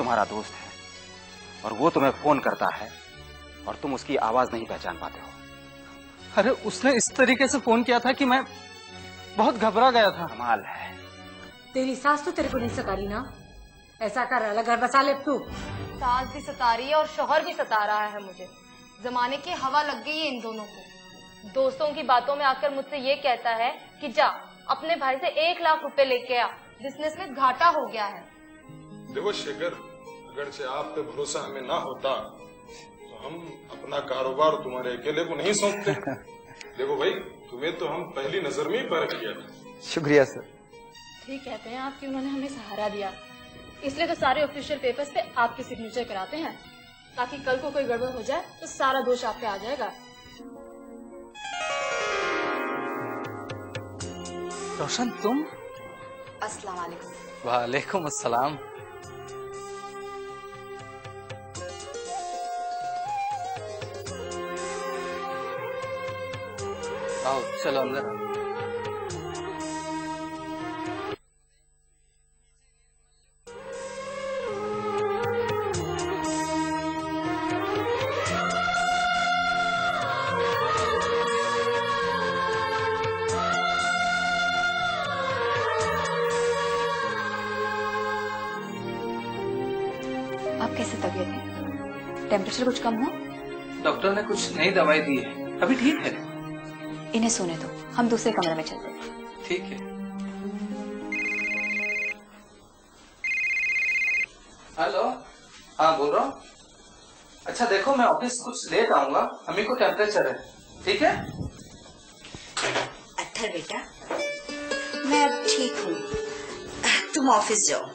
तुम्हारा दोस्त है और वो तुम्हें फोन करता है और तुम उसकी आवाज नहीं पहचान पाते हो। अरे उसने इस तरीके से फोन किया था कि मैं बहुत घबरा गया था। कमाल है। तेरी सास तो तेरे को नहीं सता रही ना? ऐसा कर, अलग घर बसा ले तू। सास भी सता रही है और शौहर भी सता रहा है मुझे। जमाने की हवा लग गई है इन दोनों को। दोस्तों की बातों में आकर मुझसे ये कहता है कि जा अपने भाई से 1 लाख रुपए लेके आ, बिजनेस में घाटा हो गया है। देखो शेखर, अगर से आप पे भरोसा हमें ना होता तो हम अपना कारोबार तुम्हारे अकेले को नहीं सौंपते। देखो भाई, तुम्हें तो हम पहली नजर में ही परख लिया था। शुक्रिया सर। ठीक कहते हैं आप कि उन्होंने हमें सहारा दिया, इसलिए तो सारे ऑफिशियल पेपर्स पे आपके सिग्नेचर कराते हैं, ताकि कल को कोई गड़बड़ हो जाए तो सारा दोष आप पे आ जाएगा। रोशन तुम? अस्सलाम वालेकुम। वालेकुम अस्सलाम। आओ चलो अंदर। आप कैसे तबीयत है? टेम्परेचर कुछ कम हो? डॉक्टर ने कुछ नई दवाई दी है, अभी ठीक है। इन्हें सोने दो, हम दूसरे कमरे में चलते हैं। ठीक है। हेलो, हाँ बोल रहा हूँ। अच्छा देखो, मैं ऑफिस कुछ लेट आऊंगा, अम्मी को टेम्परेचर है, ठीक है? अच्छा बेटा, मैं अब ठीक हूँ, तुम ऑफिस जाओ।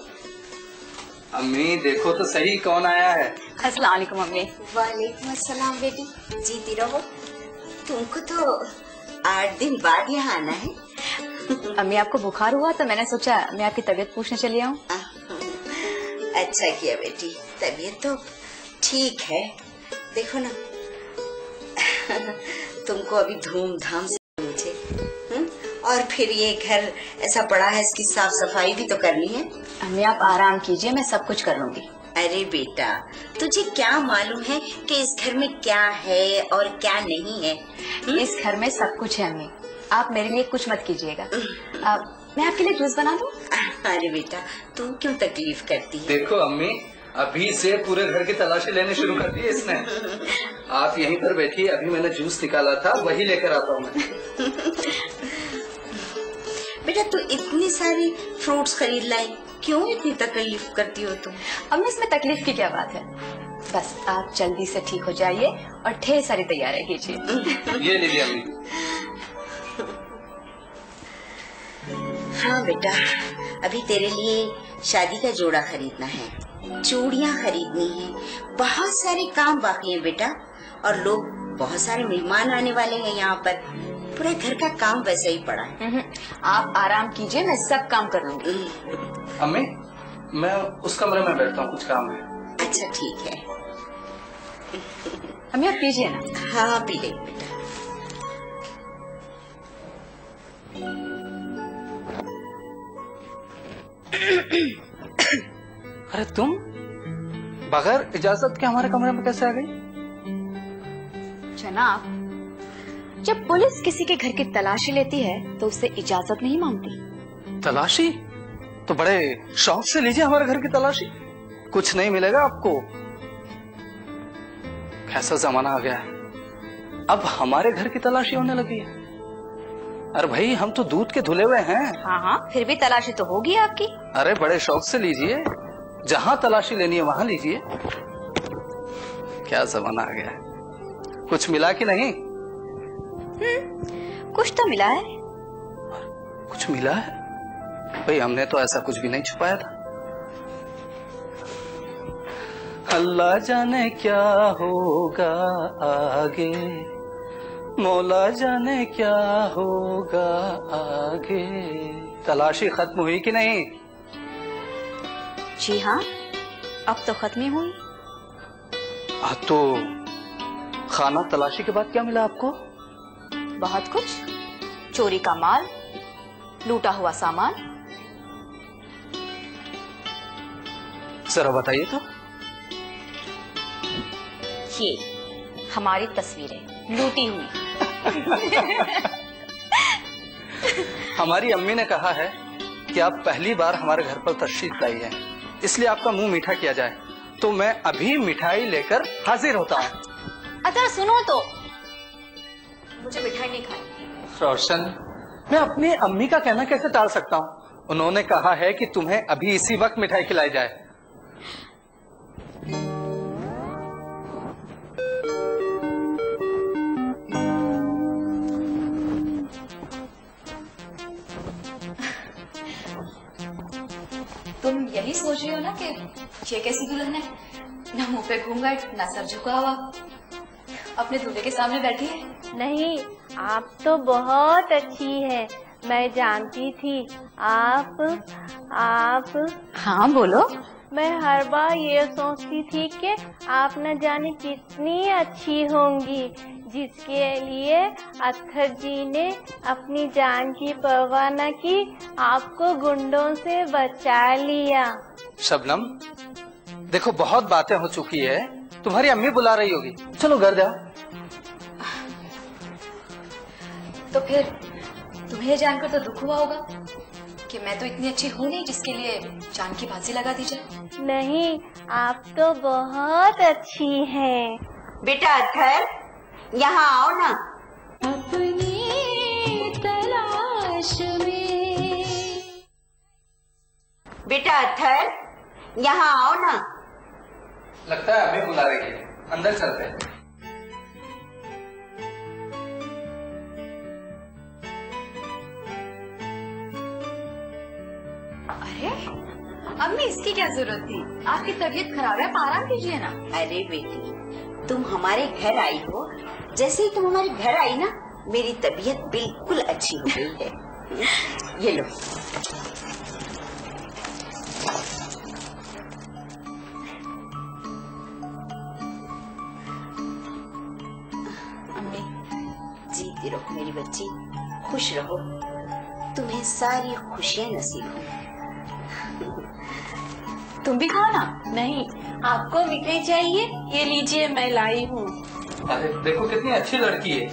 अम्मी देखो तो सही कौन आया है। अस्सलाम वालेकुम अम्मी। वालेकुम अस्सलाम बेटी, जीती रहो। तुमको तो 8 दिन बाद यहाँ आना है। अम्मी आपको बुखार हुआ तो मैंने सोचा मैं आपकी तबीयत पूछने चली आऊँ। अच्छा किया बेटी, तबीयत तो ठीक है। देखो ना, तुमको अभी धूमधाम से मुझे और फिर ये घर ऐसा पड़ा है, इसकी साफ सफाई भी तो करनी है। अम्मी आप आराम कीजिए, मैं सब कुछ कर लूंगी। अरे बेटा, तुझे क्या मालूम है कि इस घर में क्या है और क्या नहीं है? इस घर में सब कुछ है अम्मी, आप मेरे लिए कुछ मत कीजिएगा। मैं आपके लिए जूस बना दूं? अरे बेटा, तू क्यों तकलीफ करती है? देखो अम्मी, अभी से पूरे घर की तलाशी लेने शुरू कर दी है इसने। आप यहीं पर बैठिए, अभी मैंने जूस निकाला था, वही लेकर आता हूँ मैं। बेटा तू इतनी सारी फ्रूट्स खरीद लाई, क्यों इतनी तकलीफ करती हो तुम? अम्मी इसमें तकलीफ की क्या बात है, बस आप जल्दी से ठीक हो जाइए और ढेर सारी तैयारी कीजिए। ये लीजिए अम्मी। हाँ बेटा, अभी तेरे लिए शादी का जोड़ा खरीदना है, चूड़ियाँ खरीदनी है, बहुत सारे काम बाकी हैं बेटा, और लोग बहुत सारे मेहमान आने वाले हैं यहाँ पर, पूरे घर का काम वैसे ही पड़ा है। आप आराम कीजिए, मैं सब काम कर लूंगी। अम्मी मैं उस कमरे में बैठता हूँ, कुछ काम है। अच्छा ठीक है। अम्मी आप पीजिए ना। हाँ पी ले बेटा। अरे तुम बगैर इजाजत के हमारे कमरे में कैसे आ गई? जनाब, जब पुलिस किसी के घर की तलाशी लेती है तो उससे इजाजत नहीं मांगती। तलाशी? तो बड़े शौक से लीजिए हमारे घर की तलाशी, कुछ नहीं मिलेगा आपको। कैसा जमाना आ गया है, अब हमारे घर की तलाशी होने लगी है। अरे भाई हम तो दूध के धुले हुए हैं। हाँ हाँ, फिर भी तलाशी तो होगी आपकी। अरे बड़े शौक से लीजिए, जहां तलाशी लेनी है वहां लीजिए। क्या जमाना आ गया है, कुछ मिला कि नहीं? कुछ तो मिला है। कुछ मिला है? भाई हमने तो ऐसा कुछ भी नहीं छुपाया था। अल्लाह जाने क्या होगा आगे, मौला जाने क्या होगा आगे। तलाशी खत्म हुई कि नहीं? जी हाँ, अब तो खत्म ही हुई। तो खाना तलाशी के बाद क्या मिला आपको? बहुत कुछ, चोरी का माल, लूटा हुआ सामान। जरा बताइए तो। ये हमारी तस्वीरें लूटी हुई। हमारी अम्मी ने कहा है कि आप पहली बार हमारे घर पर तशरीफ लाई है, इसलिए आपका मुंह मीठा किया जाए। तो मैं अभी मिठाई लेकर हाजिर होता हूँ। अच्छा सुनो तो, मुझे मिठाई नहीं खानी। रोशन, मैं अपनी अम्मी का कहना कैसे टाल सकता हूँ? उन्होंने कहा है कि तुम्हें अभी इसी वक्त मिठाई खिलाई जाए। तुम यही सोच रही हो ना कि ये कैसी दुल्हन है, ना मुंह पे घूंघट ना सर झुका हुआ, अपने दूल्हे के सामने बैठी है। नहीं, आप तो बहुत अच्छी है। मैं जानती थी आप हाँ बोलो। मैं हर बार ये सोचती थी कि आप न जाने कितनी अच्छी होंगी, जिसके लिए अत्थर जी ने अपनी जान की परवाह न की, आपको गुंडों से बचा लिया। शबनम, देखो बहुत बातें हो चुकी है, तुम्हारी अम्मी बुला रही होगी, चलो घर जाओ। तो फिर तुम्हें जानकर तो दुख हुआ होगा कि मैं तो इतनी अच्छी हूँ नहीं जिसके लिए जान की बाजी लगा दी जाए। नहीं, आप तो बहुत अच्छी हैं। बेटा अत्थर, यहाँ आओ ना। अपनी तलाश में। बेटा अत्थर, यहाँ आओ ना। लगता है अभी बुला रही है, अंदर चलते हैं। अरे अम्मी, इसकी क्या जरूरत थी? आपकी तबीयत खराब है, आप आराम कीजिए ना। अरे बेटी, तुम हमारे घर आई हो, जैसे ही तुम हमारे घर आई ना, मेरी तबीयत बिल्कुल अच्छी हो गई है। ये लो। अम्मी, जीती रहो मेरी बच्ची, खुश रहो, तुम्हें सारी खुशियाँ नसीब हो। तुम भी खाओ ना। नहीं, आपको मिठाई चाहिए? ये लीजिए, मैं लाई हूँ। अरे देखो कितनी अच्छी लड़की है,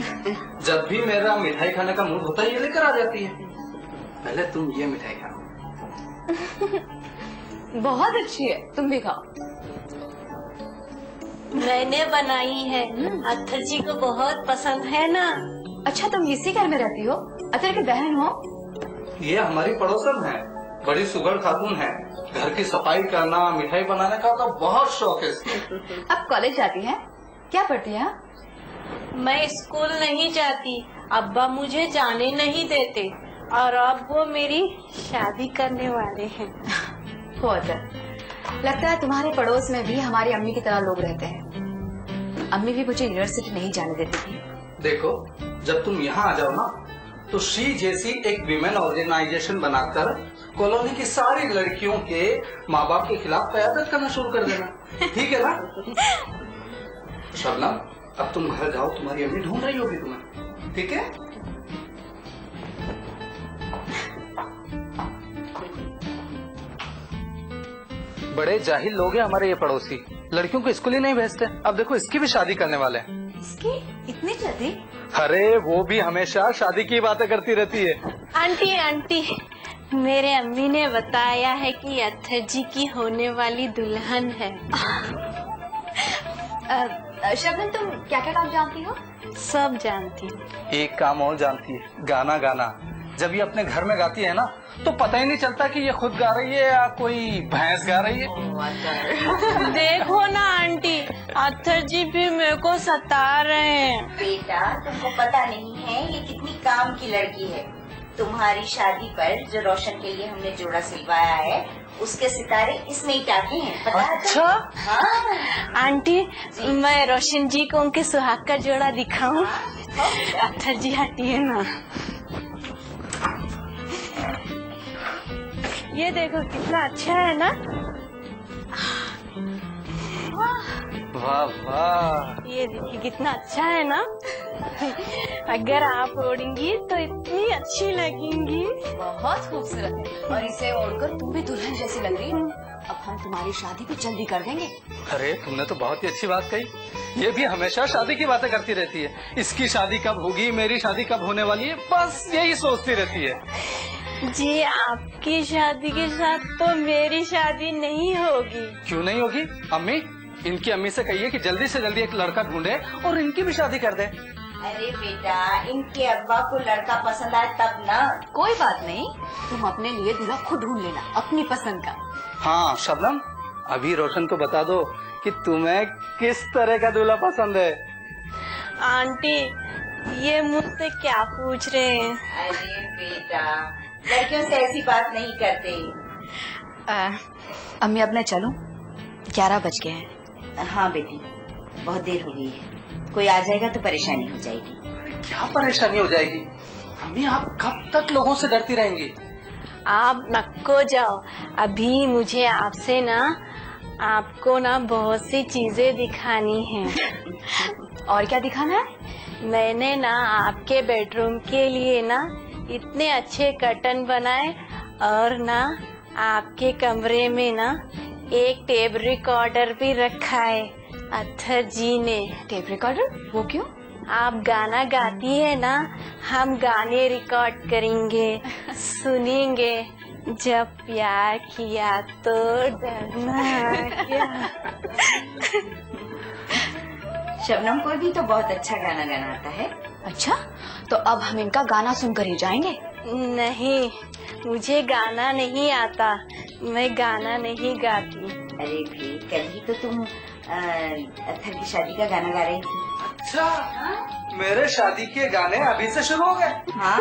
जब भी मेरा मिठाई खाने का मूड होता है ये लेकर आ जाती है। पहले तुम ये मिठाई खाओ। बहुत अच्छी है, तुम भी खाओ। मैंने बनाई है, अत्थर जी को बहुत पसंद है ना। अच्छा, तुम इसी घर में रहती हो? अत्थर की बहन हो? ये हमारी पड़ोसन है, बड़ी सुगढ़ खातून है। घर की सफाई करना, मिठाई बनाने का तो बहुत शौक है इसको। अब कॉलेज जाती हैं? क्या पढ़ती है? मैं स्कूल नहीं जाती, अब्बा मुझे जाने नहीं देते, और अब वो मेरी शादी करने वाले हैं। हो अत्थर, लगता है तुम्हारे पड़ोस में भी हमारी अम्मी की तरह लोग रहते हैं। अम्मी भी मुझे यूनिवर्सिटी नहीं जाने देती थी। देखो, जब तुम यहाँ आ जाओ ना, तो शी जैसी एक विमेन ऑर्गेनाइजेशन बनाकर कॉलोनी की सारी लड़कियों के माँ बाप के खिलाफ क़यादत करना शुरू कर देना, ठीक है ना? शबनम, अब तुम घर जाओ, तुम्हारी अम्मी ढूंढ रही होगी तुम्हें, ठीक है? बड़े जाहिल लोग हैं हमारे ये पड़ोसी, लड़कियों को स्कूल ही नहीं भेजते। अब देखो इसकी भी शादी करने वाले हैं। इसकी इतनी जल्दी? अरे वो भी हमेशा शादी की बातें करती रहती है। आंटी, मेरे अम्मी ने बताया है कि अत्थर जी की होने वाली दुल्हन है। शबनम, तुम क्या क्या काम जानती हो? सब जानती हूँ। एक काम और जानती है, गाना गाना। जब ये अपने घर में गाती है ना, तो पता ही नहीं चलता कि ये खुद गा रही है या कोई भैंस गा रही है। देखो ना आंटी, अत्थर जी भी मेरे को सता रहे हैं। बेटा, तुमको पता नहीं है ये कितनी काम की लड़की है। तुम्हारी शादी पर जो रोशन के लिए हमने जोड़ा सिलवाया है, उसके सितारे इसमें ही टाके हैं, पता है? अच्छा? हाँ। आंटी, मैं रोशन जी को उनके सुहाग का जोड़ा दिखाऊं? अत्थर जी हटिए ना। ये देखो कितना अच्छा है ना। वाह वाह, ये देखिए कितना अच्छा है ना। अगर आप ओढ़ेंगी तो इतनी अच्छी लगेंगी। बहुत खूबसूरत है और इसे ओढ़कर तुम भी दुल्हन जैसी लग रही हो। अब हम तुम्हारी शादी भी जल्दी कर देंगे। अरे तुमने तो बहुत ही अच्छी बात कही। ये भी हमेशा शादी की बातें करती रहती है। इसकी शादी कब होगी, मेरी शादी कब होने वाली है, बस यही सोचती रहती है। जी आपकी शादी के साथ तो मेरी शादी नहीं होगी। क्यों नहीं होगी? अम्मी, इनकी अम्मी से कहिए कि जल्दी से जल्दी एक लड़का ढूंढे और इनकी भी शादी कर दे। अरे बेटा, इनके अब्बा को लड़का पसंद आए तब ना। कोई बात नहीं, तुम अपने लिए दूल्हा खुद ढूंढ लेना, अपनी पसंद का। हाँ शबनम, अभी रोशन को बता दो कि तुम्हें किस तरह का दूल्हा पसंद है। आंटी, ये मुझसे क्या पूछ रहे हैं? अरे बेटा, लड़कियों से ऐसी बात नहीं करते। अम्मी अब मैं चलूं? 11 बज गए हैं। हाँ बेटी, बहुत देर हो गई है। कोई आ जाएगा तो परेशानी हो जाएगी। क्या परेशानी हो जाएगी? अम्मी, आप कब तक लोगों से डरती रहेंगी? आप नको जाओ, अभी मुझे आपसे ना, आपको ना बहुत सी चीजें दिखानी हैं। और क्या दिखाना है? मैंने ना आपके बेडरूम के लिए ना इतने अच्छे कर्टन बनाए और ना आपके कमरे में ना एक टेप रिकॉर्डर भी रखा है अत्थर जी ने। Tape recorder? वो क्यों? आप गाना गाती है ना, हम गाने रिकॉर्ड करेंगे, सुनेंगे। जब प्यार किया तो डरना क्या। शबनम को भी तो बहुत अच्छा गाना गाना आता है। अच्छा, तो अब हम इनका गाना सुनकर ही जाएंगे। नहीं, मुझे गाना नहीं आता, मैं गाना नहीं गाती। अरे भाई, कल ही तो तुम अत्थर की शादी का गाना गा रही थी। अच्छा, मेरे शादी के गाने अभी से शुरू हो गए? हाँ।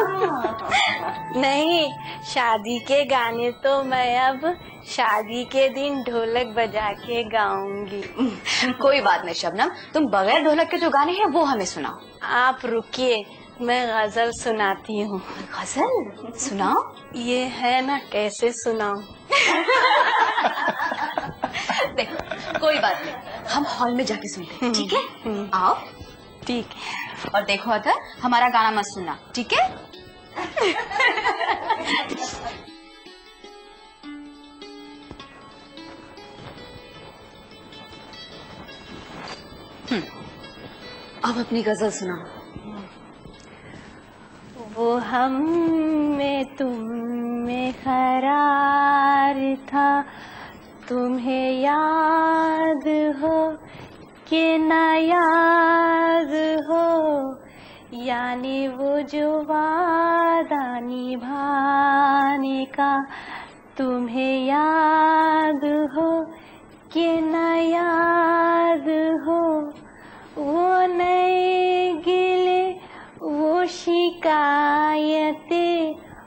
नहीं, शादी के गाने तो मैं अब शादी के दिन ढोलक बजा के गाऊंगी। कोई बात नहीं शबनम, तुम बगैर ढोलक के जो गाने हैं वो हमें सुनाओ। आप रुकिए, मैं गजल सुनाती हूँ। गजल सुनाओ। ये है ना, कैसे सुनाऊं? देखो, कोई बात नहीं, हम हॉल में जाके सुनते हैं, ठीक है? आओ। ठीक है। और देखो अगर हमारा गाना मत सुनना, ठीक है? अब अपनी गजल सुनाओ। वो हम में तुम में करार था, तुम्हें याद हो कि ना याद हो, यानी वो जो वादा निभाने का, तुम्हें याद हो कि ना याद हो। वो नए गिले, वो शिकायतें,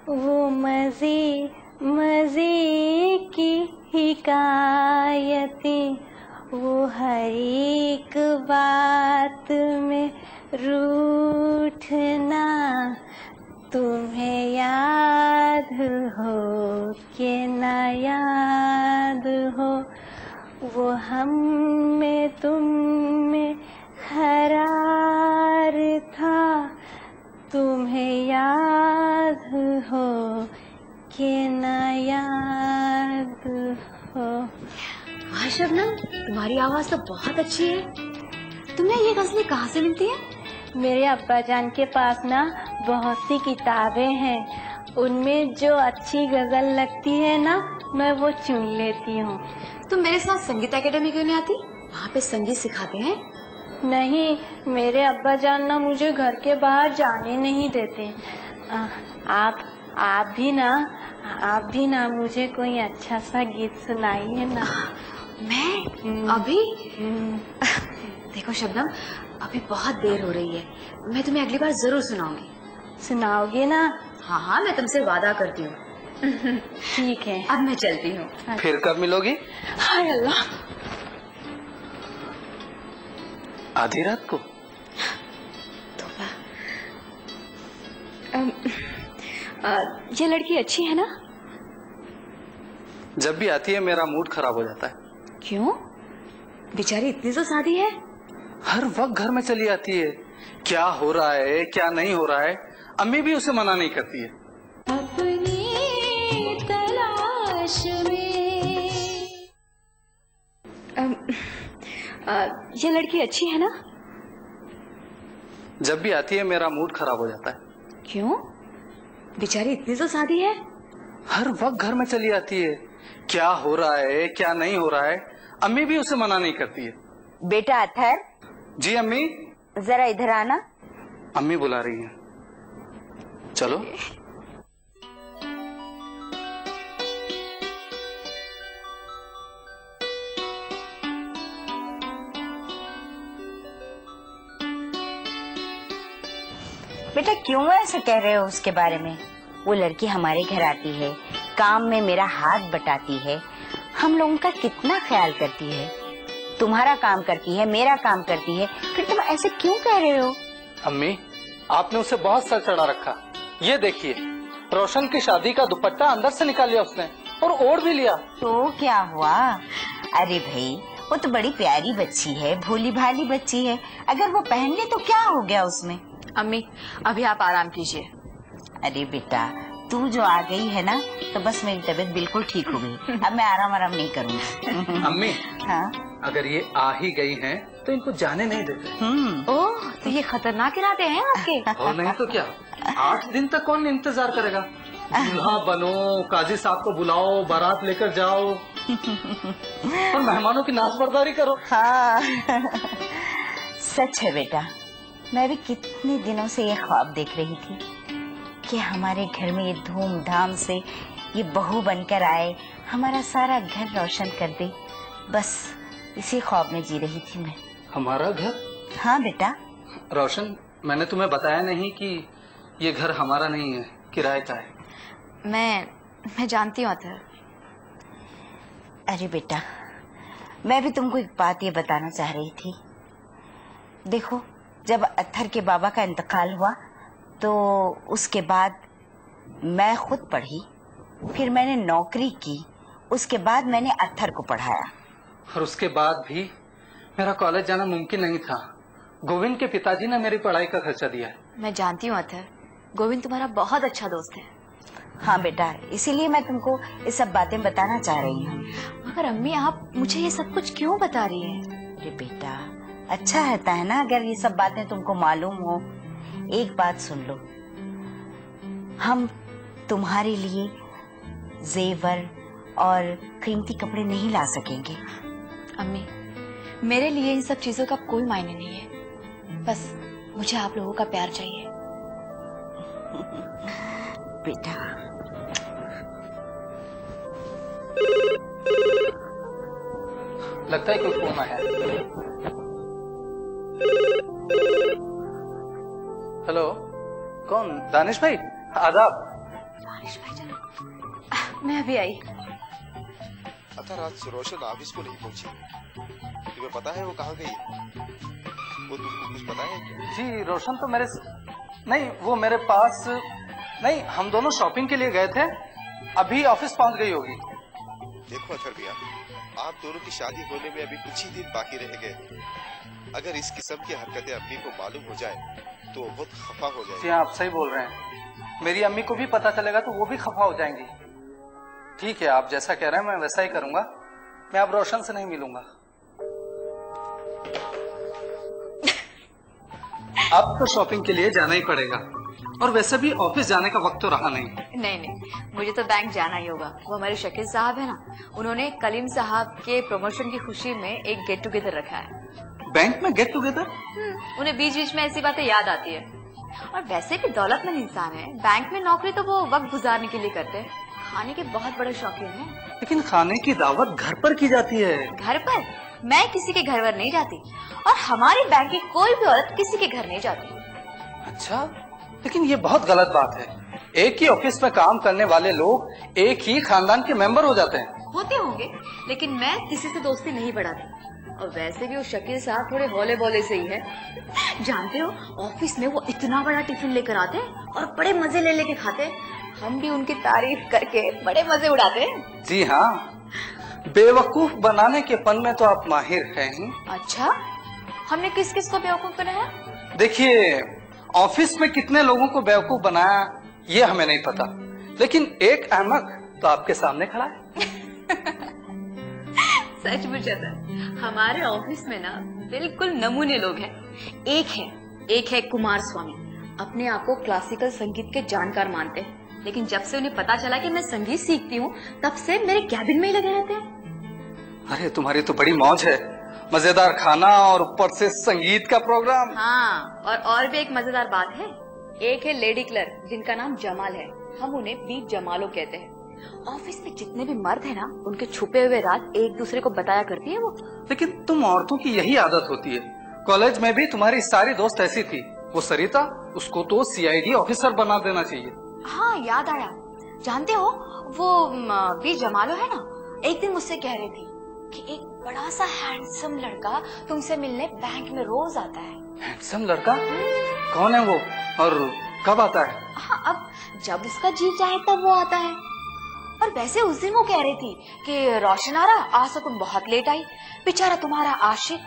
वो मजे मजे की हिकायतें, वो हर एक बात में रूठना, तुम्हें याद हो कि ना याद हो। वो हम में तुम में करार था, तुम्हें याद हो कि ना याद हो। वाह शबनम, तुम्हारी आवाज तो बहुत अच्छी है। तुम्हें ये गजलें कहाँ से मिलती है? मेरे अब्बा जान के पास ना बहुत सी किताबें हैं, उनमें जो अच्छी गजल लगती है ना, मैं वो चुन लेती हूँ। तुम मेरे साथ संगीत एकेडमी क्यों नहीं आती? वहाँ पे संगीत सिखाते हैं। नहीं, मेरे अब्बा जान ना मुझे घर के बाहर जाने नहीं देते। आप भी ना मुझे कोई अच्छा सा गीत सुनाइए ना। मैं अभी? देखो शबनम, अभी बहुत देर हो रही है, मैं तुम्हें अगली बार जरूर सुनाऊंगी। सुनाओगे ना? हाँ हाँ, मैं तुमसे वादा करती हूँ। ठीक है, अब मैं चलती हूँ। फिर कब मिलोगी? हाय अल्लाह, आधी रात को? ये लड़की अच्छी है ना? जब भी आती है मेरा मूड खराब हो जाता है। क्यों? बेचारी इतनी तो शादी है। हर वक्त घर में चली आती है, क्या हो रहा है क्या नहीं हो रहा है, अम्मी भी उसे मना नहीं करती है। अपनी तलाश में। ये लड़की अच्छी है ना? जब भी आती है मेरा मूड खराब हो जाता है। क्यों? बेचारी इतनी तो सादी है। हर वक्त घर में चली आती है, क्या हो रहा है क्या नहीं हो रहा है, अम्मी भी उसे मना नहीं करती है। बेटा अथर, जी अम्मी। जरा इधर आना। अम्मी बुला रही हैं, चलो। बेटा क्यों ऐसा कह रहे हो उसके बारे में? वो लड़की हमारे घर आती है, काम में मेरा हाथ बटाती है, हम लोगों का कितना ख्याल करती है, तुम्हारा काम करती है, मेरा काम करती है, फिर तुम ऐसे क्यों कह रहे हो? अम्मी आपने उसे बहुत सर चढ़ा रखा। ये देखिए रोशन की शादी का दुपट्टा अंदर से निकाल लिया उसने और ओढ़ भी लिया। तो क्या हुआ? अरे भाई वो तो बड़ी प्यारी बच्ची है, भोली भाली बच्ची है, अगर वो पहन ले तो क्या हो गया उसमें? अम्मी अभी आप आराम कीजिए। अरे बेटा तू जो आ गई है ना तो बस मेरी तबीयत बिल्कुल ठीक हो गई, अब मैं आराम नहीं करूँगी। अम्मी हाँ अगर ये आ ही गई हैं तो इनको जाने नहीं देते। ओह तो ये खतरनाक इरादे हैं आपके। और नहीं तो क्या, 8 दिन तक कौन इंतजार करेगा? दूल्हा बनो, काजी साहब को बुलाओ, बारात लेकर जाओ और मेहमानों की नाशबरदारी करो। हाँ सच है बेटा, मैं भी कितने दिनों से ये ख्वाब देख रही थी कि हमारे घर में ये धूमधाम से ये बहू बनकर आए, हमारा सारा घर रोशन कर दे। बस इसी ख्वाब में जी रही थी मैं। हमारा घर? हाँ बेटा। रोशन मैंने तुम्हें बताया नहीं कि ये घर हमारा नहीं है, किराए का है। मैं जानती हूँ अथर। अरे बेटा मैं भी तुमको एक बात ये बताना चाह रही थी। देखो जब अत्थर के बाबा का इंतकाल हुआ तो उसके बाद मैं खुद पढ़ी, फिर मैंने नौकरी की, उसके बाद मैंने अत्थर को पढ़ाया। और उसके बाद भी मेरा कॉलेज जाना मुमकिन नहीं था। गोविंद के पिताजी ने मेरी पढ़ाई का खर्चा दिया है। मैं जानती हूँ अथर, गोविंद तुम्हारा बहुत अच्छा दोस्त है। हाँ बेटा इसीलिए मैं तुमको ये सब बातें बताना चाह रही हूँ। मगर अम्मी आप मुझे ये सब कुछ क्यों बता रही हैं? अरे बेटा अच्छा रहता है ना अगर ये सब बातें तुमको मालूम हो। एक बात सुन लो, हम तुम्हारे लिए जेवर और कीमती कपड़े नहीं ला सकेंगे। अम्मी मेरे लिए इन सब चीजों का कोई मायने नहीं है, बस मुझे आप लोगों का प्यार चाहिए। बेटा लगता है कोई फोन आया। हेलो कौन? दानिश भाई आदाब। दानिश भाईजान मैं अभी आई। अथर आज रोशन ऑफिस को नहीं पहुंची, तुम्हें पता है वो कहाँ गई? वो तुमको कुछ पता है क्या? जी रोशन तो मेरे नहीं, वो मेरे पास नहीं, हम दोनों शॉपिंग के लिए गए थे, अभी ऑफिस पहुंच गई होगी। देखो अथर भैया, आप दोनों की शादी होने में अभी कुछ ही दिन बाकी रह गए। अगर इस किस्म की हरकतें अम्मी को मालूम हो जाए तो वो बहुत खफा हो जाएगी। जी आप सही बोल रहे हैं, मेरी अम्मी को भी पता चलेगा तो वो भी खफा हो जाएंगी। ठीक है आप जैसा कह रहे हैं मैं वैसा ही करूंगा, मैं अब रोशन से नहीं मिलूंगा। अब तो शॉपिंग के लिए जाना ही पड़ेगा, और वैसे भी ऑफिस जाने का वक्त तो रहा नहीं। नहीं मुझे तो बैंक जाना ही होगा। वो हमारे शकील साहब है ना, उन्होंने कलीम साहब के प्रमोशन की खुशी में एक गेट टुगेदर रखा है। बैंक में गेट टुगेदर? उन्हें बीच बीच में ऐसी बातें याद आती है। और वैसे भी दौलतमंद इंसान है, बैंक में नौकरी तो वो वक्त गुजारने के लिए करते हैं। खाने के बहुत बड़े शौकीन हैं। लेकिन खाने की दावत घर पर की जाती है। घर पर? मैं किसी के घर पर नहीं जाती, और हमारी बैंक की कोई भी औरत किसी के घर नहीं जाती। अच्छा, लेकिन ये बहुत गलत बात है। एक ही ऑफिस में काम करने वाले लोग एक ही खानदान के मेंबर हो जाते हैं। होते होंगे, लेकिन मैं किसी से दोस्ती नहीं बढ़ाती। और वैसे भी वो शकील साहब थोड़े हौले बोले से ही है। जानते हो ऑफिस में वो इतना बड़ा टिफिन लेकर आते हैं और बड़े मजे ले लेके खाते हैं। हम भी उनकी तारीफ करके बड़े मजे उड़ाते हैं। जी हाँ, बेवकूफ बनाने के फन में तो आप माहिर हैं ही। अच्छा, हमने किस किस को बेवकूफ बनाया? देखिए, ऑफिस में कितने लोगों को बेवकूफ बनाया ये हमें नहीं पता, लेकिन एक अहमक तो आपके सामने खड़ा है। सच मुझे हमारे ऑफिस में ना बिल्कुल नमूने लोग हैं। एक है कुमार स्वामी, अपने आप को क्लासिकल संगीत के जानकार मानते हैं, लेकिन जब से उन्हें पता चला कि मैं संगीत सीखती हूँ तब से मेरे कैबिन में ही लगे रहते हैं। अरे तुम्हारी तो बड़ी मौज है, मजेदार खाना और ऊपर से संगीत का प्रोग्राम। हाँ, और भी एक मजेदार बात है। एक है लेडी क्लर्क जिनका नाम जमाल है, हम उन्हें बीच जमालो कहते हैं। ऑफिस में जितने भी मर्द है ना, उनके छुपे हुए राज एक दूसरे को बताया करती है वो। लेकिन तुम औरतों की यही आदत होती है। कॉलेज में भी तुम्हारी सारी दोस्त ऐसी थी। वो सरिता, उसको तो CID ऑफिसर बना देना चाहिए। हाँ, याद आया। जानते हो वो बी जमालो है ना, एक दिन मुझसे कह रही थी कि एक बड़ा सा हैंडसम लड़का तुमसे मिलने बैंक में रोज आता है। हैंडसम लड़का? कौन है वो और कब आता है? हाँ, अब जब उसका जी चाहे तब वो आता है। और वैसे उस दिन वो कह रही थी कि रोशनारा, आज तो तुम बहुत लेट आई, बेचारा तुम्हारा आशिक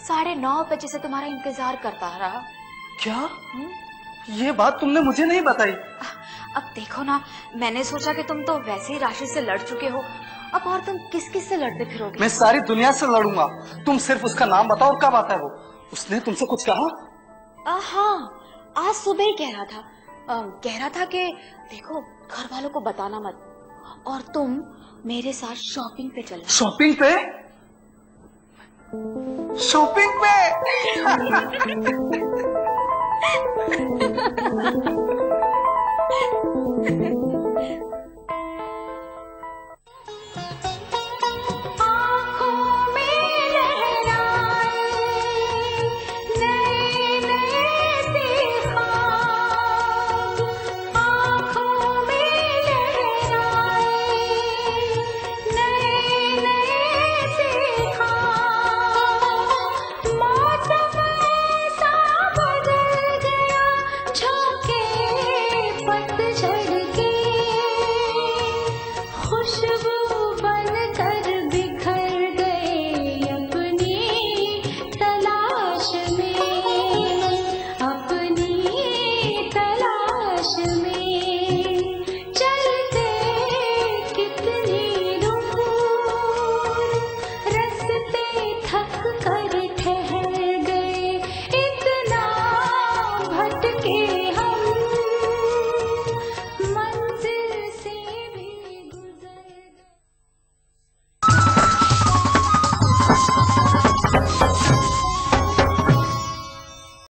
9:30 बजे से तुम्हारा इंतजार करता रहा। क्या? ये बात तुमने मुझे नहीं बताई। अब देखो ना, मैंने सोचा कि तुम तो वैसे ही राशिद से लड़ चुके हो, अब और तुम किस किस से लड़ते फिरोगे? मैं सारी दुनिया से लड़ूंगा, तुम सिर्फ उसका नाम बताओ और कब आता है वो। उसने तुमसे कुछ कहा? हाँ, आज सुबह ही कह रहा था कि देखो, घर वालों को बताना मत, और तुम मेरे साथ शॉपिंग पे चलो। शॉपिंग पे? शॉपिंग पे?